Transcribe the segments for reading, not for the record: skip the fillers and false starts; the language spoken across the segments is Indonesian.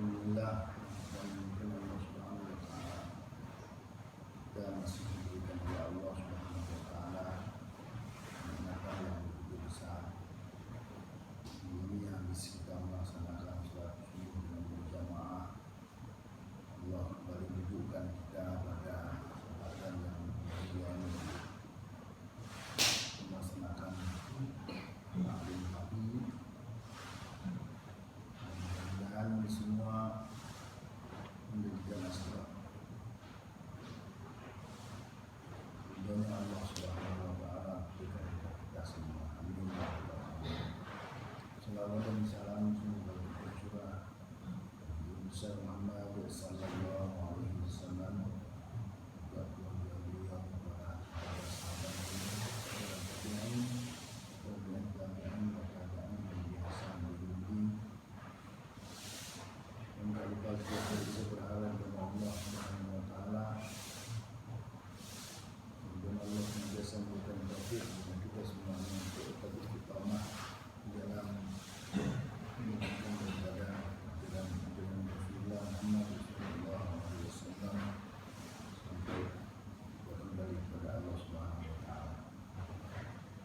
Alhamdulillah dan mungkin Allah Subhanahu wa taala kita masih diberikan oleh Allah Subhanahu wa taala nikmat yang begitu besar. Ini habis kita melaksanakan salat subuh dengan berjamaah, Allah kembali menunjukkan kita pada kesempatan yang mulia ini melaksanakan taklim pagi. Mudah-mudahan semua menjadikan sebab ridhonya Allah Subhanahu wa taala berikan kepada kita semua. Amin. Salawat dan salam semoga tercurah Nabi besar Muhammad sallallahu alaihi wasallam, kepada keluarga beliau, kepada sahabat beliau, kepada tabi'in, kemudian tabi'in, tabi'in yang biasa berbimbing. Dan tak lupa kita bisa berharap kepada Allah Subhanahu wa taala. Dan Allah senantiasa memberikan taufik kepada kita semuanya untuk tetap istiqamah di dalam menjalankan ibadah dengan Rasulullah Muhammad sallallahu alaihi wasallam sampai kembali kepada Allah Subhanahu wa taala.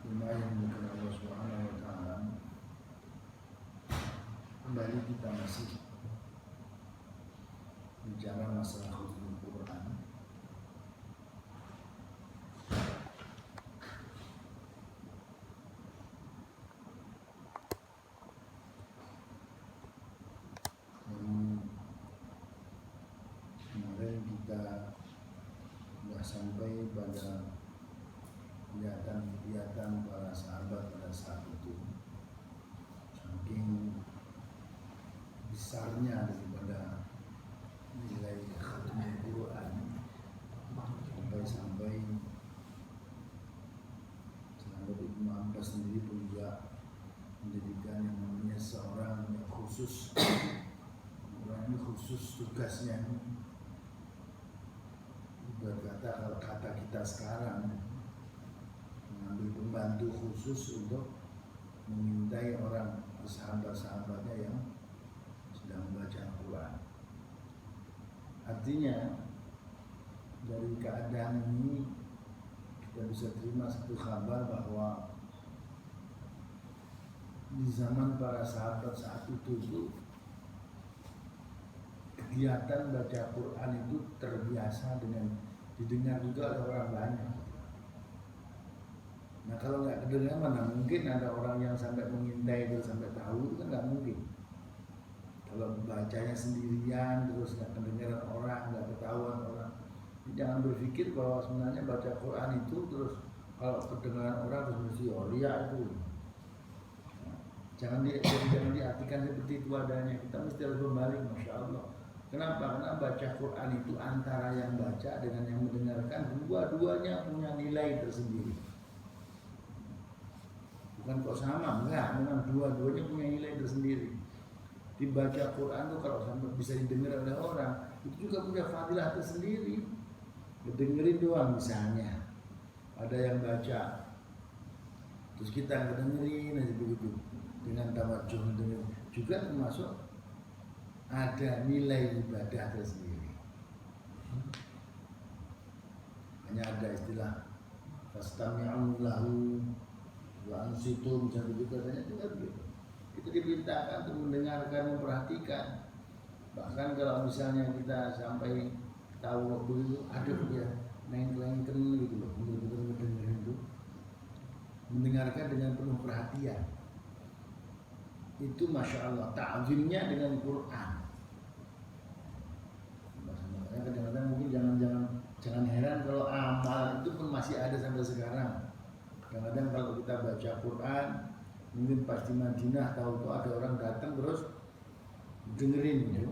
Lumayan bukan Allah Subhanahu wa taala. Kembali kita masih bicara masalah hufdzul Quran. Kemarin kita sudah sampai pada kegiatan para sahabat pada saat itu, saking besarnya daripada nilai khatamul Quran, sampai sahabat Ibnu Abbas sendiri pun juga menjadikan yang namanya seorang yang khusus, orang ini khusus tugasnya, berkata kalau kata kita sekarang mengambil pembantu khusus untuk mengintai orang sahabat-sahabatnya yang sedang membaca Al-Quran. Artinya dari keadaan ini kita bisa terima satu kabar bahwa di zaman para sahabat saat itu kegiatan baca Quran itu terbiasa dengan didengar juga oleh orang banyak. Nah kalau nggak kedengar mana mungkin ada orang yang sampai mengintai terus sampai tahu, itu kan nggak mungkin. Kalau bacanya sendirian terus nggak kedengaran orang, nggak ketahuan orang, jangan berpikir bahwa sebenarnya baca Quran itu terus kalau kedengaran orang terus mesti ria itu. Jangan diartikan seperti itu adanya. Kita mesti harus berbalik, masya Allah. Kenapa? Karena baca Quran itu antara yang baca dengan yang mendengarkan dua-duanya punya nilai tersendiri. Bukan kok sama, enggak. Memang dua-duanya punya nilai tersendiri. Dibaca Quran itu kalau sampai bisa didengar oleh orang, itu juga punya fadilah tersendiri. Dengerin doang misalnya, ada yang baca, terus kita dengerin aja begitu dengan tawadjuh, juga termasuk ada nilai ibadah tersendiri. Hanya ada istilah fastami'u lahu wa ansitu, misalnya begitu katanya juga begitu. Itu diperintahkan untuk mendengarkan, memperhatikan. Bahkan kalau misalnya kita sampai tahu begitu, aduh dia nengklengken gitu loh, betul-betul mendengar itu, mendengarkan dengan penuh perhatian. Itu masya Allah ta'zimnya dengan Quran. Makanya kadang-kadang mungkin jangan heran kalau amal itu pun masih ada sampai sekarang. Kadang-kadang kalau kita baca Quran, mungkin pas di Madinah tahu tuh ada orang datang terus dengerin gitu,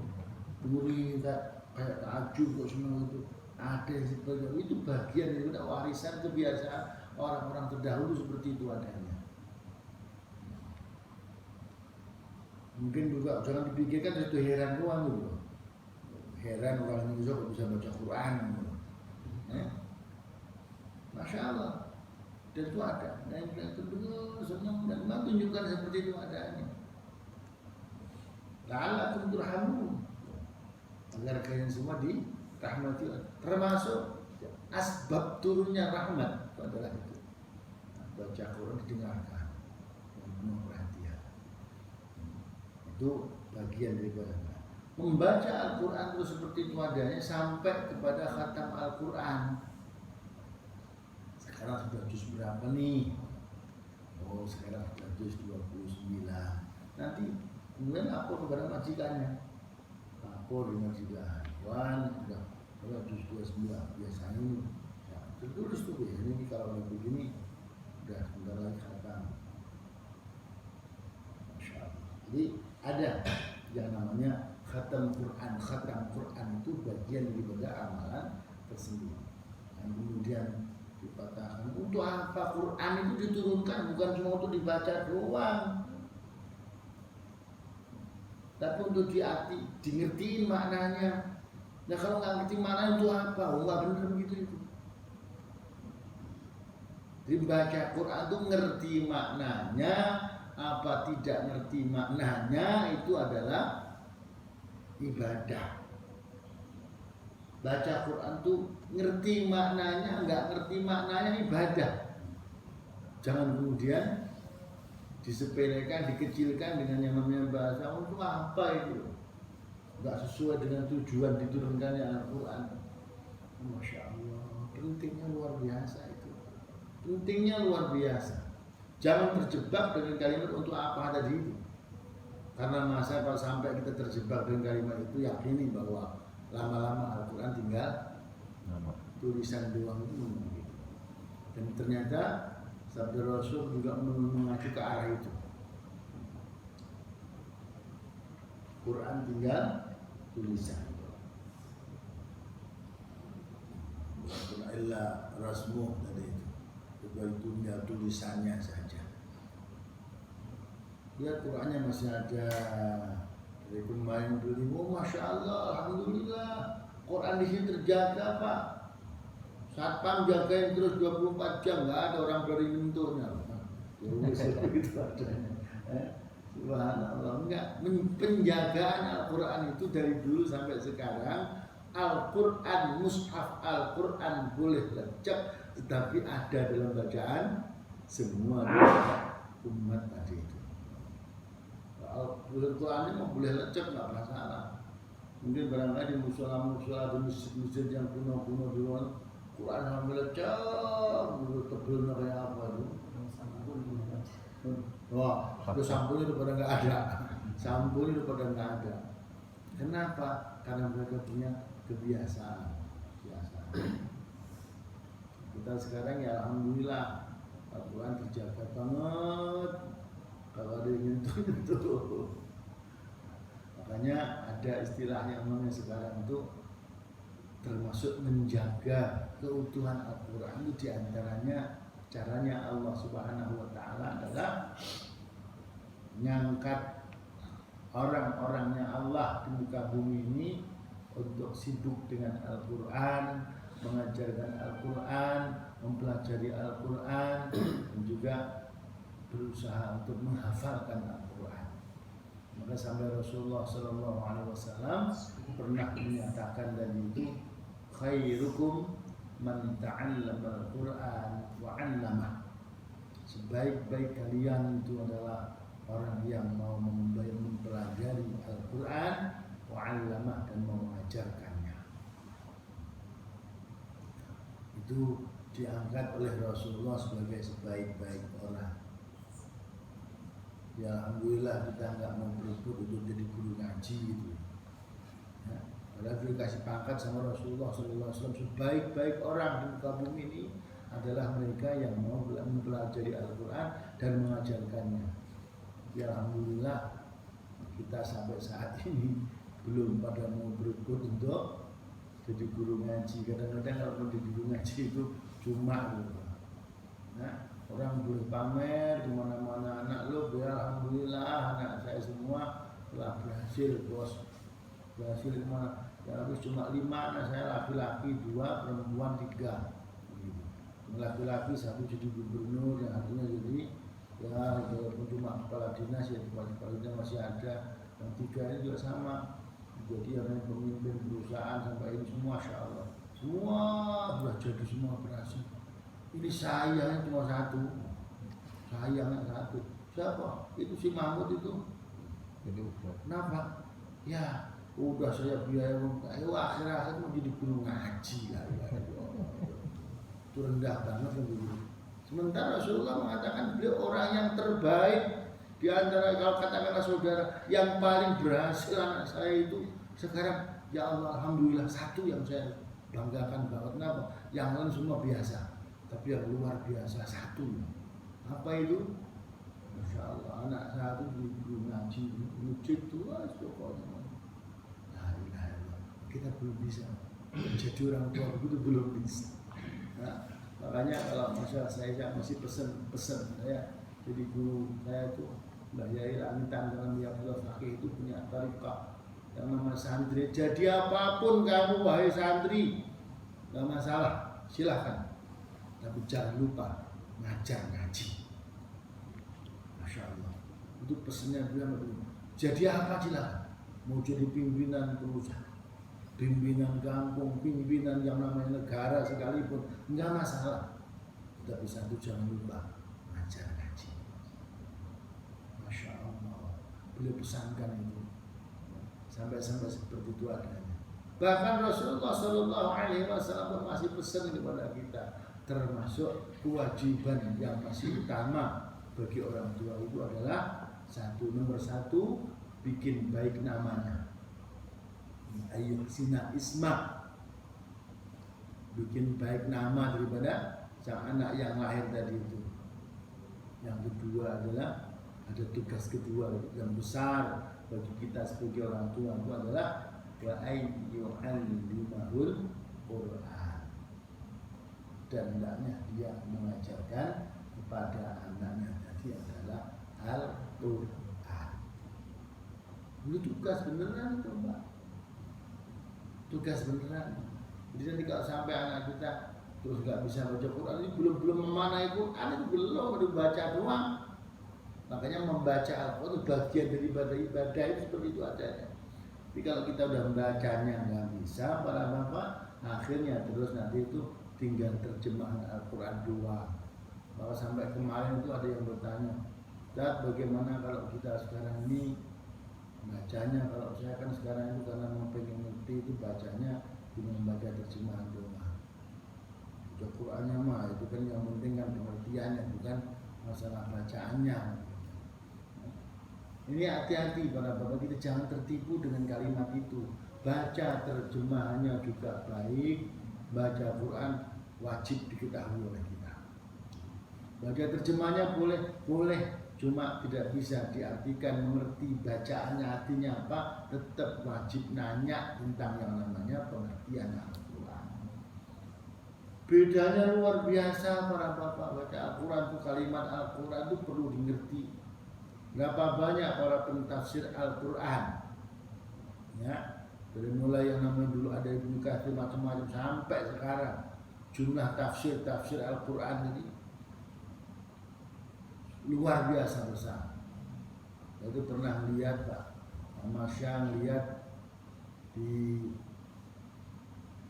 dengerin kayak takjub kok seneng itu. Ada seperti itu bagian dari warisan kebiasaan orang-orang terdahulu seperti itu adanya. Mungkin juga jangan dipikirkan itu heran doang gitu. Heran orang Indonesia kok bisa baca Quran gitu. Masya Allah. Dan itu ada. Dan yang kedua senang dan menunjukkan seperti itu adanya. La'allakum turhamun. agar kalian semua dirahmati. Termasuk asbab turunnya rahmat itu adalah itu. Baca Quran didengarkan dengan penuh perhatian. Itu bagian daripada membaca Al-Quran terus seperti itu adanya sampai kepada khatam Al-Quran. Sekarang sudah juz berapa nih? Oh, sekarang sudah juz 29. Nanti kemudian lapor kepada majikannya. Lapor di majikan. Wan, sudah juz 29. Biasanya ini ya, tertulis tuh biasanya ini kalau begini udah sebentar lagi khatam. Masya Allah. Jadi ada yang namanya khatam Quran. Khatam Quran itu bagian daripada amalan tersendiri. Dan kemudian dipatahkan. Untuk apa Quran itu diturunkan? Bukan cuma untuk dibaca doang, tapi untuk dingertiin maknanya. Nah kalau nggak ngerti maknanya itu apa? Oh nggak benar begitu itu. Dibaca Quran itu ngerti maknanya, apa tidak ngerti maknanya itu adalah ibadah. Baca Quran tuh ngerti maknanya, nggak ngerti maknanya ibadah. Jangan kemudian disepelekan, dikecilkan dengan yang namanya bahasa. Untuk apa itu? Nggak sesuai dengan tujuan diturunkannya Al-Quran. Masya Allah, pentingnya luar biasa itu. Pentingnya luar biasa. Jangan terjebak dengan kalimat untuk apa tadi itu. Karena masa kalau sampai kita terjebak dengan kalimat itu, yakini bahwa lama-lama Al-Quran tinggal tulisan doang itu. Dan ternyata sabda Rasul juga mengacu ke arah itu. Quran tinggal tulisan. Illa rasmuh tadi itu. Kecuali tinggal tulisannya saja. Lihat Qurannya masih ada. Dari kemarin beli, oh masya Allah, alhamdulillah, Quran di sini terjaga Pak. Satpam jagain terus 24 jam, nggak ada orang berani menyentuhnya. Itu adanya. Subhanallah, enggak. Penjagaan Al-Quran itu dari dulu sampai sekarang. Al-Quran, mushaf Al-Quran boleh lecek, tetapi ada dalam bacaan semua umat tadi itu. Al-Quran ini boleh lecek, nggak masalah. Mungkin barangkali di musola-musola, di masjid-masjid yang kuno-kuno di luar, Quran sampai lecek, tebelnya kayak apa itu? Wah, itu sampulnya udah pada nggak ada. Sampulnya udah pada nggak ada. Kenapa? Karena mereka punya kebiasaan. Kita sekarang ya alhamdulillah Al-Quran terjaga banget. Kalau ada yang nyentuh. Makanya ada istilah yang namanya sekarang itu termasuk menjaga keutuhan Al-Quran itu diantaranya caranya Allah Subhanahu Wa Taala adalah mengangkat orang-orangnya Allah di muka bumi ini untuk sibuk dengan Al-Quran, mengajarkan Al-Quran, mempelajari Al-Quran, dan juga berusaha untuk menghafalkan Al-Quran. Maka sampai Rasulullah SAW pernah menyatakan dan itu khairukum man ta'allama Al-Quran wa 'allamah. Sebaik-baik kalian itu adalah orang yang mau mempelajari Al-Quran wa 'allamah dan mau mengajarkannya. Itu diangkat oleh Rasulullah sebagai sebaik-baik orang. Ya alhamdulillah kita nggak mau berebut untuk jadi guru ngaji gitu. Ya, padahal dikasih pangkat sama Rasulullah SAW, sebaik-baik orang di muka bumi ini adalah mereka yang mau mempelajari Al-Quran dan mengajarkannya. Ya alhamdulillah kita sampai saat ini belum pada mau berebut untuk jadi guru ngaji. Kadang-kadang kalau mau jadi guru ngaji itu cuma gitu. Nah, orang boleh pamer di mana-mana, anak lo ya alhamdulillah anak saya semua telah berhasil bos, berhasil kemana? Ya habis cuma 5 anak saya laki-laki 2, perempuan 3. Laki-laki 1 jadi gubernur, yang artinya jadi ya walaupun cuma kepala dinas ya kepala dinas masih ada, yang 3 ini juga sama Jadi yang pemimpin perusahaan sampai ini semua, Masya Allah, semua sudah jadi, semua berhasil. Ini sayangnya cuma satu, sayangnya satu. Siapa? Itu si Mahmud itu. Kenapa? Ya udah saya biaya, ayo akhir-akhir mau jadi guru ngaji lah. Itu rendah banget kan dulu. Sementara Rasulullah mengatakan beliau orang yang terbaik di antara, kalau katakanlah saudara, yang paling berhasil anak saya itu sekarang, ya Allah, alhamdulillah satu yang saya banggakan banget. Kenapa? Yang lain semua biasa, tapi yang luar biasa satu. Apa itu? Masya Allah, anak saya itu guru ngaji, masjid tua pokoknya. Nah, kita belum bisa jadi orang tua begitu, belum bisa. Nah, makanya kalau masa saya masih pesen saya jadi guru, saya tuh Mbah Yai Lamitan dengan Miyabullah Fakih itu punya tariqah yang nama santri. Jadi apapun kamu wahai santri, gak masalah, silahkan, tapi jangan lupa ngajar ngaji. Masya Allah, itu pesannya bilang begini. Jadi apa silahkan, mau jadi pimpinan perusahaan, pimpinan kampung, pimpinan yang namanya negara sekalipun, enggak masalah. Tapi satu, jangan lupa ngajar ngaji. Masya Allah, beliau pesankan itu sampai seperti itu adanya. Bahkan Rasulullah Shallallahu Alaihi Wasallam masih pesan kepada kita, termasuk kewajiban yang masih utama bagi orang tua itu adalah nomor satu, bikin baik namanya. Ayo sina isma, bikin baik nama daripada sang anak yang lahir tadi itu. Yang kedua adalah ada tugas kedua yang besar bagi kita sebagai orang tua, itu adalah wa ayyuhallimahul Quran, dan hendaknya dia mengajarkan kepada anaknya tadi adalah Al-Quran. Ini tugas beneran itu, Pak. Tugas beneran. Jadi nanti kalau sampai anak kita terus nggak bisa baca Quran, ini belum memanai Quran, itu belum dibaca doang. Makanya membaca Al-Quran itu bagian dari ibadah itu seperti itu adanya. Tapi kalau kita udah membacanya nggak bisa, para bapak, akhirnya terus nanti itu tinggal terjemahan Al-Quran doang. Maka sampai kemarin itu ada yang bertanya, Ustaz, bagaimana kalau kita sekarang ini bacanya? Kalau saya kan sekarang itu karena mau pengen ngerti itu bacanya dengan membaca terjemahan doang. Baca Qurannya mah itu kan yang penting kan pengertiannya, bukan masalah bacaannya. Ini hati-hati para bapak, kita jangan tertipu dengan kalimat itu. Baca terjemahannya juga baik, baca Quran wajib diketahui oleh kita. Baca terjemahannya boleh, cuma tidak bisa diartikan, mengerti bacaannya artinya apa, tetap wajib nanya tentang yang namanya pengertian Al-Quran. Bedanya luar biasa para bapak, baca Al-Quran itu, kalimat Al-Quran itu perlu dimengerti. Berapa banyak para pentafsir Al-Quran, ya, dari mulai yang namanya dulu ada Ibnu Katsir macam-macam sampai sekarang jumlah tafsir Al-Quran ini luar biasa besar. Itu pernah lihat Pak Mas Syang, lihat di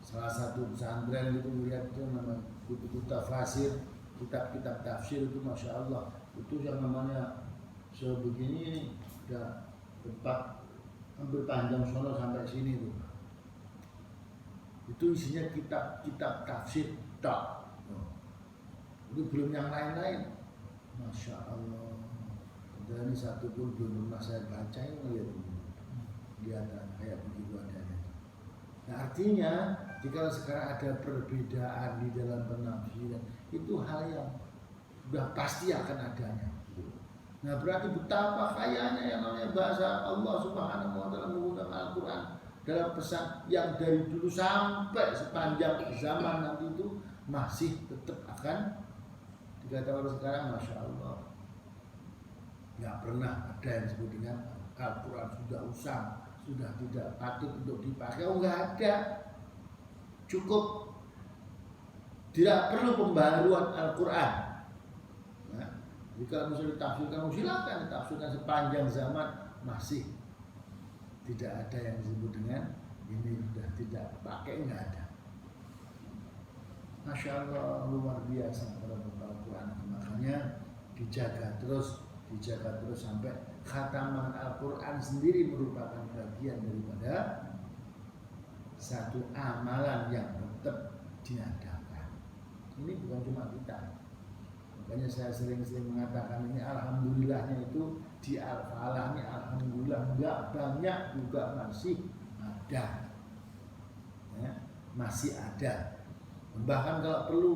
salah satu pesantren itu, lihat itu namanya buku tafsir, kitab-kitab tafsir itu, Masya Allah, itu yang namanya sebegini, udah tempat hampir panjang sono sampai sini tuh. Itu isinya kitab-kitab tafsir tak. Itu belum yang lain-lain. Masya Allah. Dan ini satu pun belum pernah saya baca, ini lihat kayak begitu adanya. Nah, artinya jika sekarang ada perbedaan di dalam penafsiran, itu hal yang sudah pasti akan adanya. Nah, berarti betapa kayanya yang namanya bahasa Allah Subhanahu wa Ta'ala menggunakan Al-Quran dalam pesan yang dari dulu sampai sepanjang zaman nanti itu masih tetap akan dikatakan sekarang. Masya Allah, nggak pernah ada yang disebut dengan Al-Quran sudah usang, sudah tidak patut untuk dipakai. Oh, nggak ada, cukup, tidak perlu pembaruan Al-Quran. Jika misalnya ditafsirkan, silakan ditafsirkan sepanjang zaman masih tidak ada yang disebut dengan ini sudah tidak pakai, nggak ada. Masya Allah, luar biasa para Al-Quran. Makanya dijaga terus sampai khataman Al-Quran sendiri merupakan bagian daripada satu amalan yang tetap diadakan. Ini bukan cuma kita. Makanya saya sering-sering mengatakan ini alhamdulillahnya itu di Al-Falah ini alhamdulillah nggak banyak juga masih ada, ya, masih ada. Bahkan kalau perlu,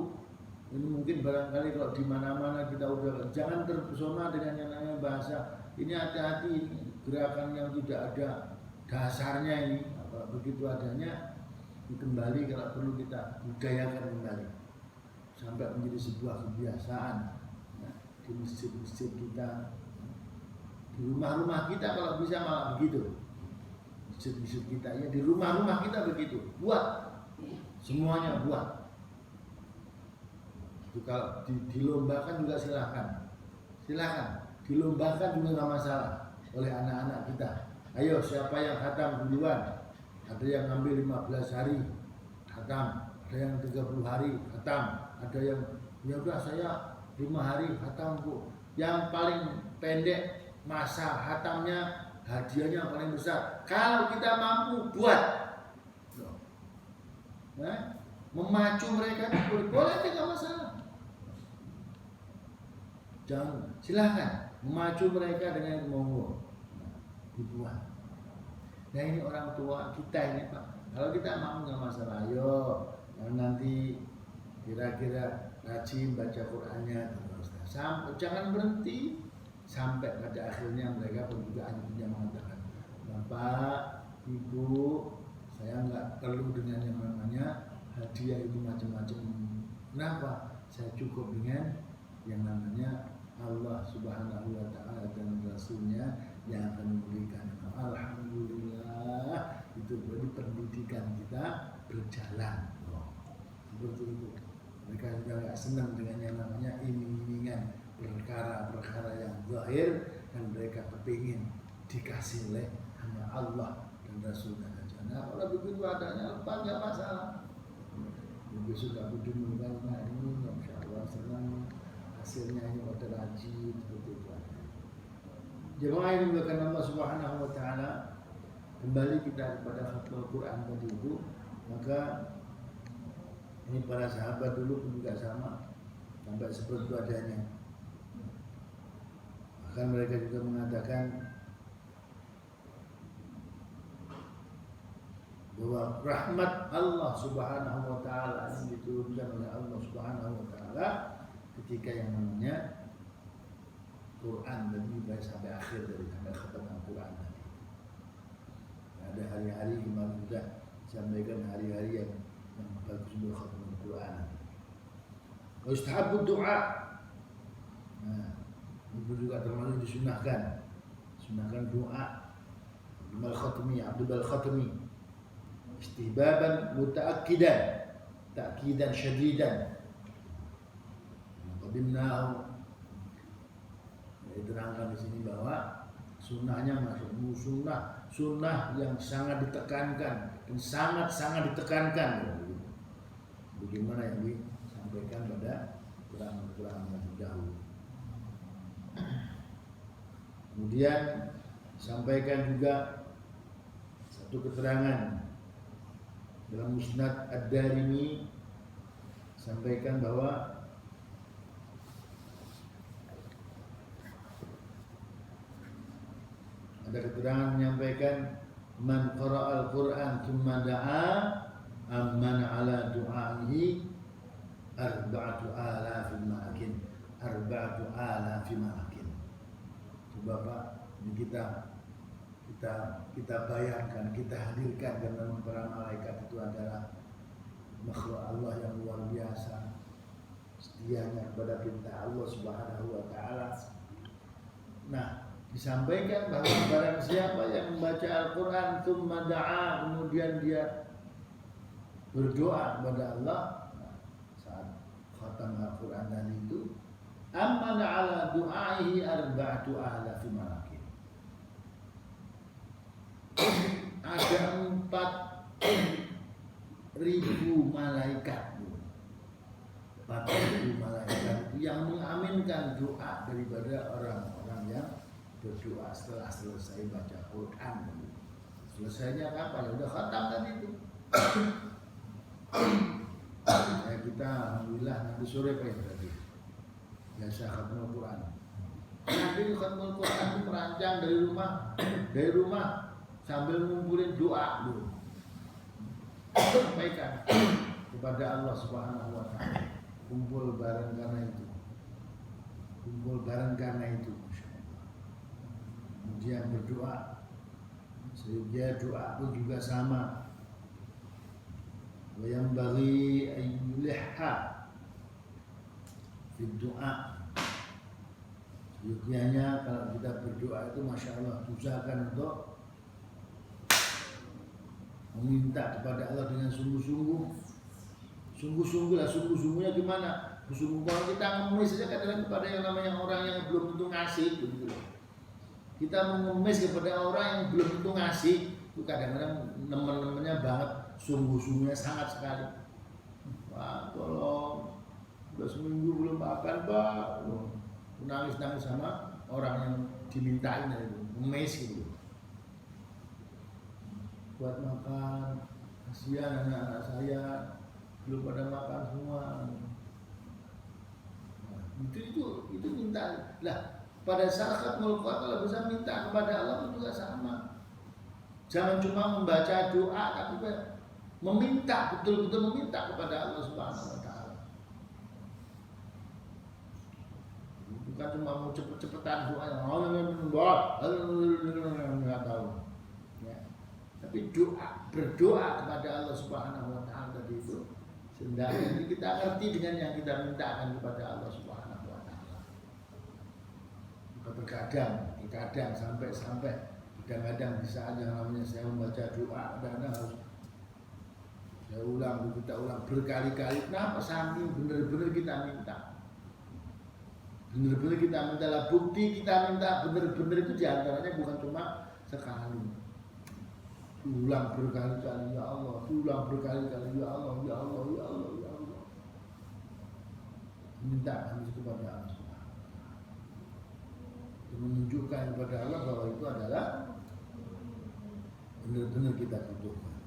ini mungkin barangkali kalau di mana-mana kita udah jangan terpesona dengan yang namanya bahasa. Ini hati-hati, gerakan yang tidak ada dasarnya ini. Kalau begitu adanya, kembali kalau perlu kita budayakan kembali sampai menjadi sebuah kebiasaan. Nah, di masjid-masjid kita, di rumah-rumah kita kalau bisa malah begitu. Masjid-masjid kita ya di rumah-rumah kita begitu. Buat semuanya buat. Itu kalau dilombakan juga silakan dilombakan juga nggak masalah oleh anak-anak kita. Ayo siapa yang khatam duluan, ada yang ngambil 15 hari khatam, ada yang 30 hari khatam, ada yang ya udah saya 5 hari khatam Bu. Yang paling pendek masa khatamnya hadiahnya paling besar. Kalau kita mampu buat, nah, memacu mereka boleh tidak masalah. Jangan, silahkan memacu mereka dengan monggo, dibuat. Nah ini orang tua kita ini Pak, kalau kita mau nggak masalah, ayo nanti kira-kira rajin baca Qurannya terus. Jangan berhenti sampai pada akhirnya mereka pun juga hanya mengatakan, Bapak, Ibu, saya nggak perlu dengan yang namanya hadiah itu macam-macam. Kenapa? Saya cukup dengan yang namanya Allah Subhanahu wa Ta'ala dan Rasulnya yang akan memberikan. Alhamdulillah, itu berarti pendidikan kita berjalan. Seperti itu. Mereka juga nggak senang dengan yang namanya iming-imingan perkara-perkara yang zahir, dan mereka kepingin dikasih oleh hanya Allah dan Rasulnya saja. Nah kalau begitu adanya apa nggak masalah. Besok aku dimulai ini, Masya Allah senang. Hasilnya ini pada rajin seperti itu. Jemaah yang dimuliakan Allah Subhanahu wa Ta'ala, kembali kita kepada khatam Al-Quran tadi itu, maka ini para sahabat dulu pun juga sama, sampai seperti itu adanya. Bahkan mereka juga mengatakan bahwa rahmat Allah Subhanahu wa Ta'ala yang diturunkan oleh Allah Subhanahu wa Ta'ala ketika yang namanya Quran dan baik sampai akhir dari sampai khatam Al-Quran tadi. Ada hari-hari kemarin sudah sampaikan hari-hari yang bagus untuk khatam Al-Quran. Ustahabud doa. Nah, itu juga termasuk disunahkan. Sunahkan doa. Abdul Khatmi. Istihbaban muta'akkidan, ta'kidan syadidan. Qadimnahu, diterangkan di sini bahwa sunnahnya masuk sunnah yang sangat ditekankan dan sangat ditekankan. Bagaimana yang disampaikan pada Quran yang terdahulu. Kemudian sampaikan juga satu keterangan dalam Musnad Ad-Darimi, sampaikan bahwa ada keterangan menyampaikan man qara'al Qur'an thumma da'a amman ala du'a'ihi arba'atu alafin ma'akin. Coba Pak, ini kita bayangkan, kita hadirkan dengan para malaikat itu adalah makhluk Allah yang luar biasa, setianya kepada perintah Allah Subhanahu wa Ta'ala. Nah, disampaikan bahwa barang siapa yang membaca Al-Quran tsumma da'a, kemudian dia berdoa kepada Allah, saat khatam Al-Quran tadi itu, amana ala du'aihi arba'atu alafi malakin. ada 4.000 malaikat. 4.000 malaikat yang mengaminkan doa daripada orang-orang yang berdoa setelah selesai baca Quran. Selesainya kapan? Udah khatam tadi itu. Ya, kita alhamdulillah nanti sore Pak tadi. Biasa khatam Quran. Nanti khatam Quran itu merancang dari rumah sambil ngumpulin doa dulu. Sampaikan kepada Allah Subhanahu wa taala. Kumpul bareng karena itu. Kemudian berdoa. Sehingga doa pun juga sama. Wa yang bagi ayyulihha fi doa. Seyogianya kalau kita berdoa itu Masya Allah usahakan untuk meminta kepada Allah dengan sungguh-sungguhnya gimana? Sungguh kalau kita mengemis saja kadang kepada yang namanya orang yang belum tentu ngasih gitu. Kita mengemis kepada orang yang belum tentu ngasih itu kadang-kadang nemen-nemennya banget, sungguh-sungguhnya sangat sekali. Wah, tolong udah seminggu belum makan Pak, nangis-nangis sama orang yang dimintain itu, mengemis gitu. Buat makan, kasihan anak-anak saya belum pada makan semua. Nah, itu minta lah. Pada saat khatmul Quran kalau bisa minta kepada Allah itu juga sama. Jangan cuma membaca doa tapi meminta, betul-betul meminta kepada Allah Subhanahu wa taala. Bukan cuma mau cepet-cepetan doa yang nggak tahu. Ya. Tapi berdoa kepada Allah Subhanahu wa taala tadi itu sendiri kita ngerti dengan yang kita mintakan kepada Allah Subhanahu wa taala. Terkadang sampai kadang-kadang di saat yang namanya saya membaca doa dan harus saya kita ulang berkali-kali. Kenapa? Saking benar-benar kita minta. Benar-benar kita minta lah, bukti kita minta benar-benar itu diantaranya bukan cuma sekali. Ulang berkali-kali ya Allah, ulang berkali-kali ya Allah, ya Allah, ya Allah, ya Allah. Minta itu kepada Allah. Menunjukkan kepada Allah bahwa itu adalah benar-benar kita butuhkan.